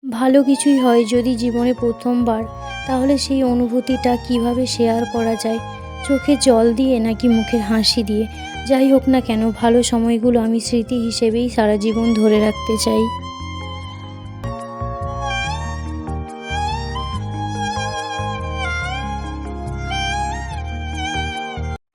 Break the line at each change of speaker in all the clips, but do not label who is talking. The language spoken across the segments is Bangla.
ভালো কিছুই হয় যদি জীবনে প্রথমবার, তাহলে সেই অনুভূতিটা কিভাবে শেয়ার করা যায়, চোখে জল দিয়ে নাকি মুখের হাসি দিয়ে। যাই হোক না কেন, ভালো সময়গুলো আমি স্মৃতি হিসেবেই সারা জীবন ধরে রাখতে চাই।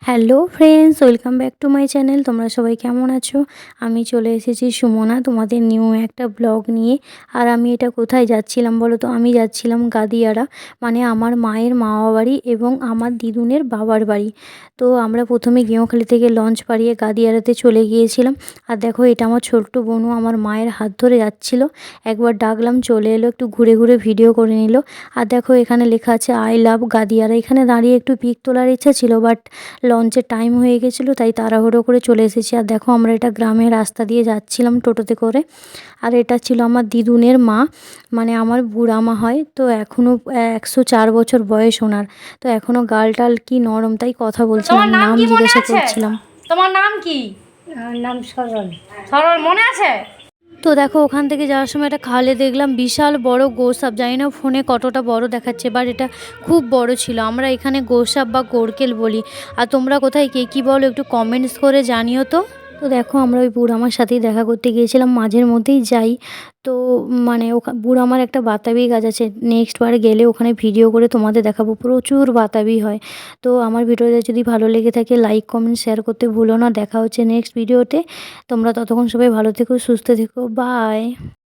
Hello friends, welcome back to my channel. তোমরা সবাই কেমন আছো? আমি চলে এসেছি সুমনা তোমাদের নিউ একটা ব্লগ নিয়ে। আর আমি এটা কোথায় যাচ্ছিলাম বলো তো? আমি যাচ্ছিলাম গাদিয়ারা, মানে আমার মায়ের মামা বাড়ি এবং আমার দিদুনের বাবার বাড়ি। তো আমরা প্রথমে গেঁয়োখালি থেকে লঞ্চ পাড়িয়ে গাদিয়ারাতে চলে গিয়েছিলাম। আর দেখো, এটা আমার ছোট্ট বোনও আমার মায়ের হাত ধরে যাচ্ছিল। একবার ডাকলাম, চলে এলো, একটু ঘুরে ঘুরে ভিডিও করে নিল। আর দেখো, এখানে লেখা আছে আই লাভ গাদিয়ারা। এখানে দাঁড়িয়ে একটু পিক তোলার ইচ্ছা ছিল, বাট লঞ্চের টাইম হয়ে গেছিলো, তাই তাড়াহুড়ো করে চলে এসেছি। আর দেখো, আমরা এটা গ্রামের রাস্তা দিয়ে যাচ্ছিলাম টোটোতে করে। আর এটা ছিল আমার দিদুনের মা, মানে আমার বুড়া মা হয়। তো এখনও 104 বছর বয়স ওনার। তো এখনও গালটাল কি নরম, তাই কথা বলছিলাম,
তোমার নাম
নাম
কি মনে
জিজ্ঞাসা
আছে?
করছিলাম।
তোমার নাম কি?
আমার নাম সরল।
সরল মনে আছে?
তো দেখো, ওখান থেকে যাওয়ার সময় একটা খালে দেখলাম বিশাল বড় গোসাপ। জানি না ফোনে কতটা বড় দেখাচ্ছে, বাট এটা খুব বড় ছিল। আমরা এখানে গোসাপ বা গোরকেল বলি। আর তোমরা কোথায় কে কী বলো, একটু কমেন্টস করে জানিও তো। তো দেখো, আমরা ওই বুড়ামার সাথেই দেখা করতে গিয়েছিলাম, মাঝের মধ্যেই যাই। তো মানে বুড়ামার একটা বাতাবি গাছ আছে, নেক্সট বার গেলে ওখানে ভিডিও করে তোমাদের দেখাবো। প্রচুর বাতাবি হয়। তো আমার ভিডিওটা যদি ভালো লেগে থাকে, লাইক কমেন্ট শেয়ার করতে ভুলো না। দেখা হচ্ছে নেক্সট ভিডিওতে। তোমরা ততক্ষণ সবাই ভালো থেকো, সুস্থ থেকো, বাই।